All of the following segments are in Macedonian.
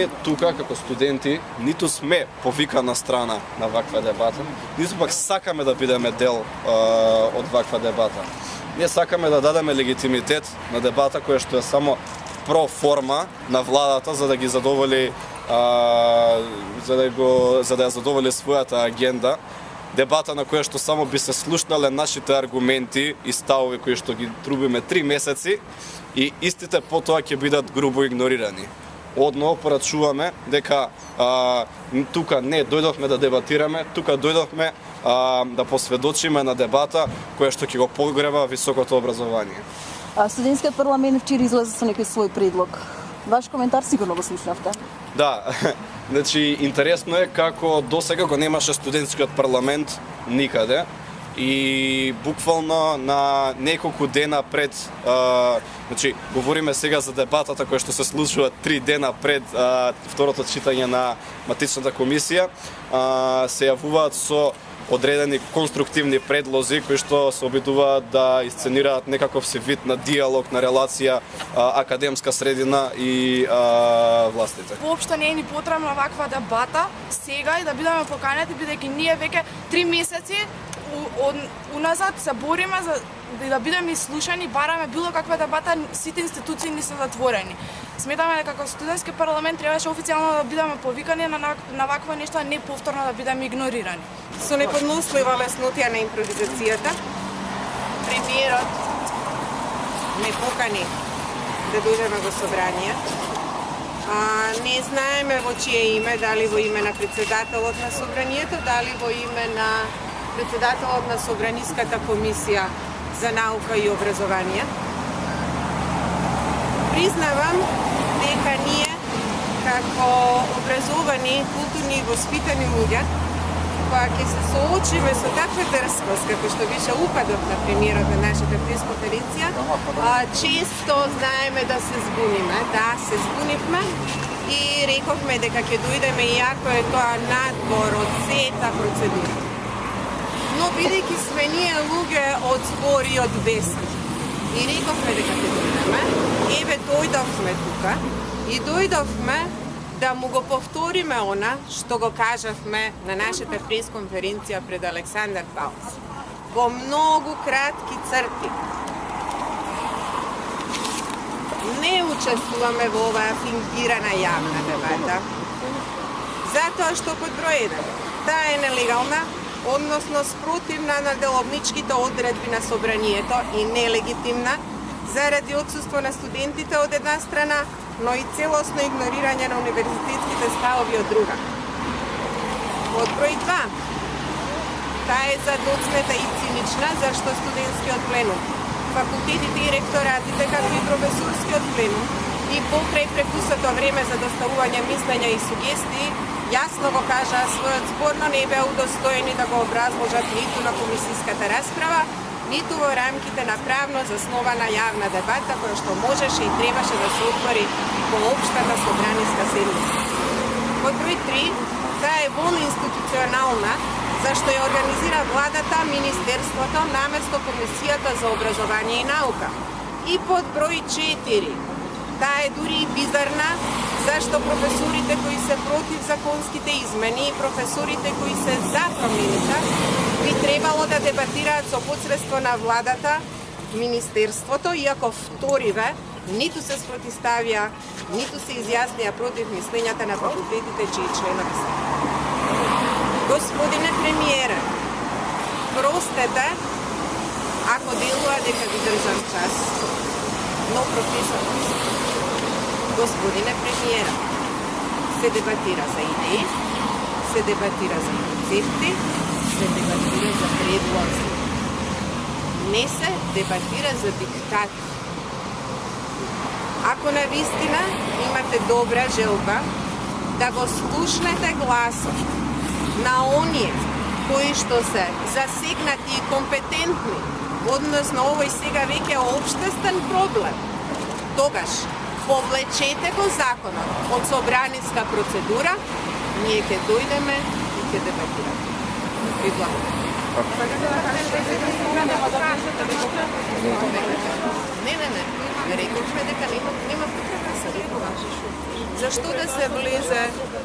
ние тука како студенти ниту сме повикана страна на ваква дебата, ниту пак сакаме да бидеме дел од ваква дебата. Ние сакаме да дадеме легитимитет на дебата која што е само проформа на владата за да ги задоволи за да ја задоволи својата агенда. Дебата на која што само би се слушнале нашите аргументи и ставови кои што ги трубиме 3 месеци и истите потоа ќе бидат грубо игнорирани. Одно порачуваме дека тука не дојдовме да дебатираме, тука дојдовме да посведочиме на дебата која што ќе го погреба високото образование. Студентскиот парламент вчера излезе со некој свој предлог. Ваш коментар сигурно го слушнавте. Да, значи интересно е како досега го немаше студентскиот парламент никаде и буквално на неколку дена пред, значи говориме сега за дебатата која што се случува 3 дена пред второто читање на матичната комисија, се јавуваат со одредени конструктивни предлози кои што се обидуваат да исценираат некаков си вид на диалог, на релација академска средина и властите. Воопшто не е ни потребна ваква дебата сега и да бидеме поканети, бидејќи ние веќе 3 месеци уназад се бориме за да бидеме изслушани, бараме било каква дебата, сите институции ни се затворени. Сметаме дека како студентски парламент требаше официјално да бидеме повикани на ваква нешто, а не повторно да бидеме игнорирани. Со неподнослива леснотија на импровизацијата, премиерот ме покани да дојдеме во собрание. Не знаеме во чие име, дали во име на председателот на собранието, дали во име на председателот на Собраниската комисија за наука и образование. Признавам дека ние како образовани, културни и воспитани луѓе, кога ќе се соочиме со таква дрскост, како што беше упадот на премиерот на нашата пресконференција, често знаеме да се збуниме. Да, се збунивме и рековме дека ќе дојдеме иако е тоа надвор од сета процедура. Но бидејќи сме ние луѓе од збор и од вести, и рековме дека ќе дојдеме, еве дојдовме тука и дојдовме да му го повториме она што го кажавме на нашата пресконференција пред Александар Паулс. Во многу кратки црти. Не учествуваме во оваа фингирана јавна дебата, затоа што под број 1, таа е нелегална, односно спротивна на деловничките одредби на собранието и нелегитимна заради отсуство на студентите од една страна, но и целосно игнорирање на универзитетските ставови од друга. Од број 2, таа е задоцнета и цинична, зашто студентскиот пленум, факултетите и ректоратите, како и професорскиот пленум, и покрај препусато време за доставување мислења и сугестии, јасно го кажаа својот збор, но не беа удостоени да го образложат ниту на комисиската расправа, ниту во рамките на правно заснована јавна дебата, која што можеше и требаше да се отвори во општата собраниска седница. Под број 3, таа е волноинституционална, зашто ја организира владата, министерството, наместо Комисијата за образование и наука. И под број 4, таа е дури и бизарна, зашто професорите кои се против законските измени и професорите кои се за промените би требало да дебатираат со посредство на владата, министерството, иако вториве ниту се спротивставија, ниту се изјаснија против мислењата на факултетите чии членови се. Господине премиере, простете ако делува дека ви држам час, но професор, господине премиера, се дебатира за идеи, се дебатира за концепти, се дебатира за предлози. Не се дебатира за диктат. Ако навистина имате добра желба да го слушнете гласот на оние кои што се засегнати и компетентни, односно овој сега веќе општествен проблем, тогаш повлечете го законот од собраниска процедура, ние ќе дојдеме и ќе дебатираме. Ви благодарам. Не. Рековме дека нема потреба да се рекува. што да се влезе,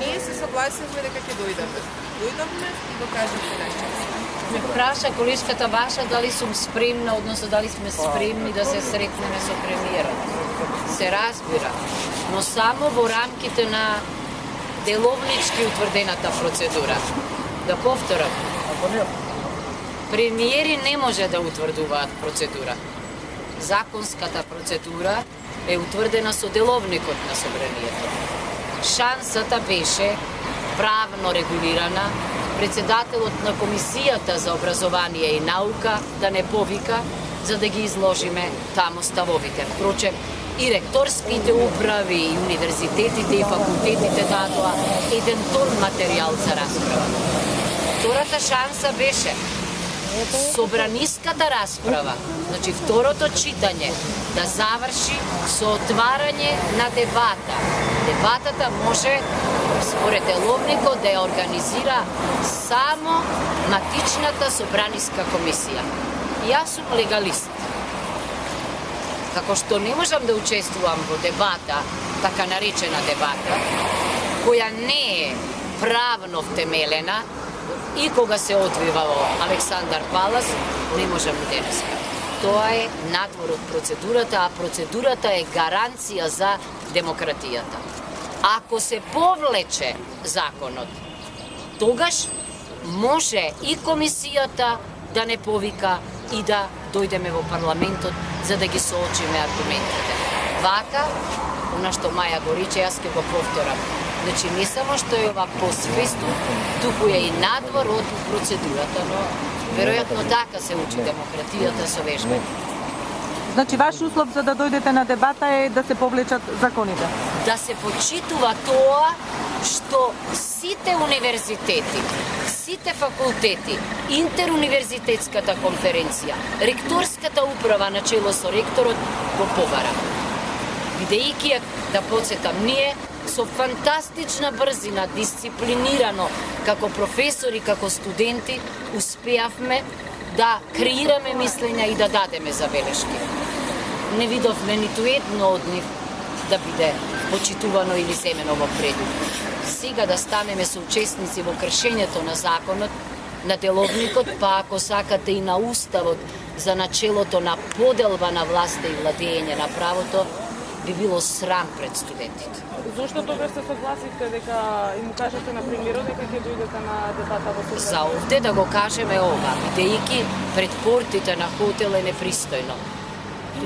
ние се согласивме дека ќе дојдеме. Дојдовме и го кажете најчесто. Ме праша колешката ваша дали сум спремна, односно дали сме спремни да се сретнеме со премиерот. Се разбира, но само во рамките на деловнички утврдената процедура. Да повторам, премиери не може да утврдуваат процедура. Законската процедура е утврдена со деловникот на собранието. Шансата беше правно регулирана, председателот на Комисијата за образование и наука да не повика, за да ги изложиме тамо ставовите. Впрочем, и ректорските управи, и универзитетите, и факултетите дадоа еден тон материјал за расправа. Втората шанса беше собраниската расправа, значи второто читање, да заврши со отварање на дебата. Дебатата може, според деловникот, да ја организира само матичната собраниска комисија. Јас сум легалист. Како што не можам да учествувам во дебата, така наречена дебата, која не е правно втемелена, и кога се одвива во Александар Палас, не можам и денеска. Тоа е надвор од процедурата, а процедурата е гаранција за демократијата. Ако се повлече законот, тогаш може и комисијата да не повика и да дојдеме во парламентот за да ги соочиме аргументите. Вака, она што Маја го рече, јас ќе го повторам. Значи, не само што е ова посвестно, туку е и надвор од процедурата, но веројатно така се учи демократијата со вежбање. Значи, ваш услов за да дојдете на дебата е да се повлечат законите? Да се почитува тоа што сите универзитети, сите факултети, интеруниверзитетската конференција, ректорската управа на чело со ректорот го побара. Бидејќи, да подсетам, ние со фантастична брзина, дисциплинирано, како професори, како студенти, успеавме да креираме мислења и да дадеме забелешки. Не видовме ниту едно од нив да биде почитувано или земено во предуг. Сега да станеме соучесници во кршењето на законот, на деловникот, па ако сакате и на уставот за начелото на поделба на власта и владење на правото, би било срам пред студентите. Зошто тогаш се согласивте дека и му кажете на премиерот дека ќе дојдете на дебата во Собрание? За овде да го кажеме ова, бидејќи пред портите на хотел е непристојно.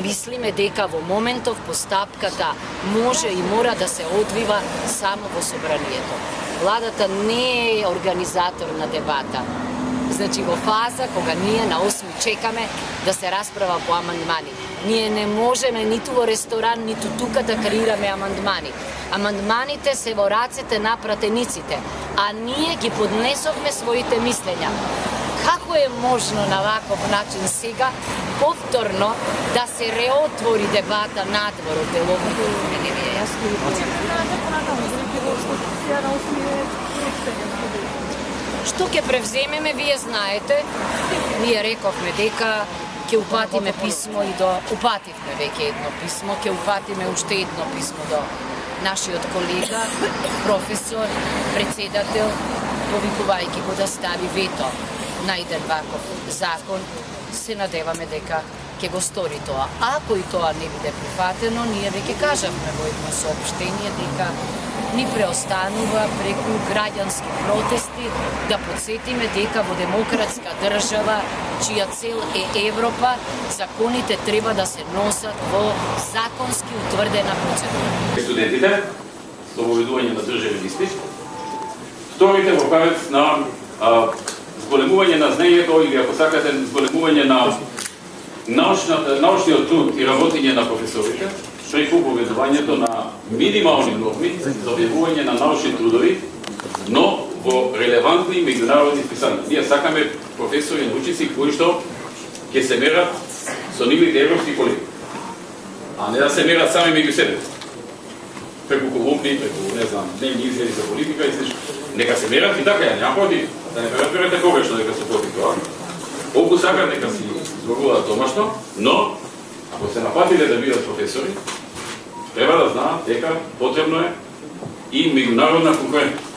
Мислиме дека во моментов постапката може и мора да се одвива само во Собранието. Владата не е организатор на дебата. Значи во фаза кога ние на 8 чекаме да се расправа по амандмани. Ние не можеме ниту во ресторан, ниту тука да креираме амандмани. Амандманите се во рацете на пратениците, а ние ги поднесовме своите мислења. Како е можно на ваков начин сега повторно да се реотвори дебата надвор од деловникот? Не ми е јасно. Што ќе превземеме, вие знаете. Ние рековме дека ќе упатиме писмо и упативме веќе едно писмо, ќе упатиме уште едно писмо до нашиот колега, професор, председател, повикувајќи го да стави вето на еден ваков закон. Се надеваме дека ќе го стори тоа. Ако и тоа не биде прифатено, ние веќе кажавме во едно соопштение дека ни преостанува преку граѓански протести да подсетиме дека во демократска држава, чија цел е Европа, законите треба да се носат во законски утврдена процедура. Студентите, со воведување на државен испит, вторите во правец на зголемување на знаењето или, ако сакате, зголемување на научниот труд и работење на професорите, преку воведувањето на минимални норми за објавување на научни трудови, но во релевантни меѓународни списанија. Ние сакаме професори и научници кои што ќе се мерат со нивните европски колеги, а не да се мерат сами меѓу себе. Преку колумни, преку, не знам, дневни изјави за политика и слично. Нека се мерат и така, няма против. Да не разберете погрешно дека се против тоа. Колку сакат нека си зборуваат домашно, но ако се напатиле да бидат професори, треба да знаат дека потребно е и меѓународна конкурентност.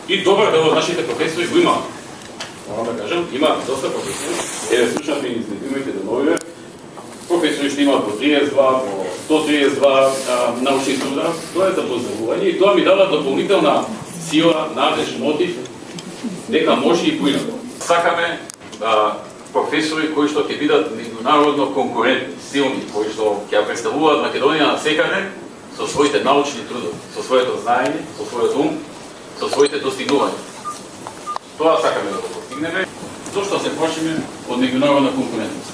И добар дел од нашите професори го има. Морам да кажам, има доста професори. Еве слушнавме инициативите до новиве. Професори што имаат по 32, по 132 научни труда. Тоа е за поздравување и тоа ми дава дополнителна сила, надеж, мотив, дека може и поинаку. Сакаме професори кои што ќе бидат меѓународно конкурентни, силни, кои што ќе представуваат Македонија навсекаде со своите научни трудови, со своето знаење, со својот ум, со своите достигнувања. Тоа сакаме да го постигнеме. Зошто се плашиме од меѓународна конкурентност?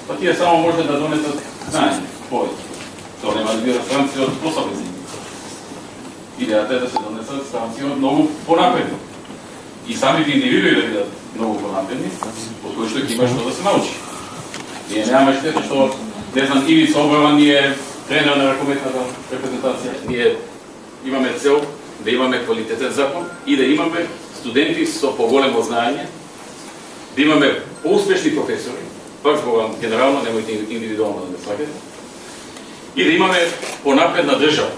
Па тие само може да донесат знаење, повеќе. Тоа нема да бидат странци од пособници. Идејата е да се донесат странци од многу понапредни. И самите индивидуи да бидат многу понапредни, од кои што ќе има што да се научи. Ние немаме штета што, не знам, Ивица Оброва ни е тренер на ракометната репрезентација. Ние имаме цел да имаме квалитетен закон и да имаме студенти со поголемо знаење, да имаме поуспешни професори, пак зборам генерално, немојте индивидуално да ме сваќате, и да имаме понапредна држава.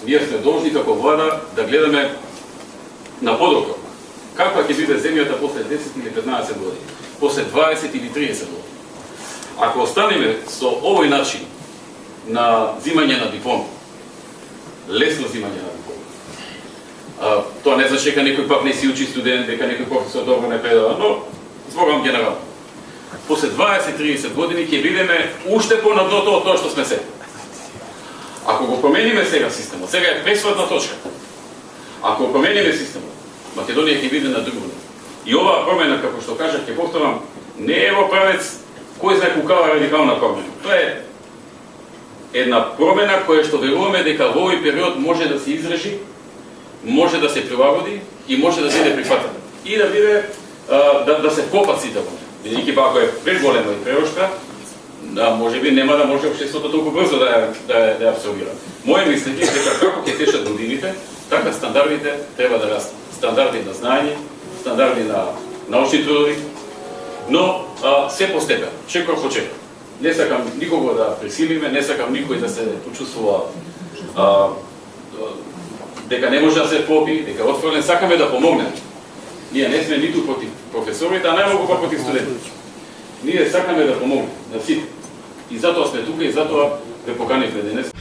Ние сме должни како влада да гледаме на подока. Каква ќе биде земјата после 10 или 15 години, после 20 или 30 години. Ако останеме со овој начин на взимање на диплом, лесно взимање на диплом, тоа не значи дека некој пак не си учи студент, дека некој професор добро не предава, но зборам генерално. После 20-30 години ќе бидеме уште по-на дното од тоа што сме сега. Ако го промениме сега системот, сега е пресводна точка. Ако го промениме системот, Македонија ќе биде на друго. И оваа промена, како што кажав, ќе повторам, не е во правец кој знае кукава радикална промена. Тоа е една промена која што веруваме дека во овој период може да се изрежи, може да се прилагоди и може да биде прифатена. И да биде да се копат сите во неја. Бидејќи ако е преголема и преоштра, може би нема да може општеството толку брзо да ја абсорбира. Моје мислење е дека како ќе течат годините, така стандардите треба да растат. Стандарди на знаење, стандарди на научни трудови, но се постепено, чекор по чекор. Не сакам никого да присилиме, не сакам никој да се почувствува дека не може да се попи, дека отфрлен, сакаме да помогнеме. Ние не сме ниту против професорите, а најмногу па против студентите. Ние сакаме да помогнеме на сите. И затоа сме тука и затоа ве поканивме денес.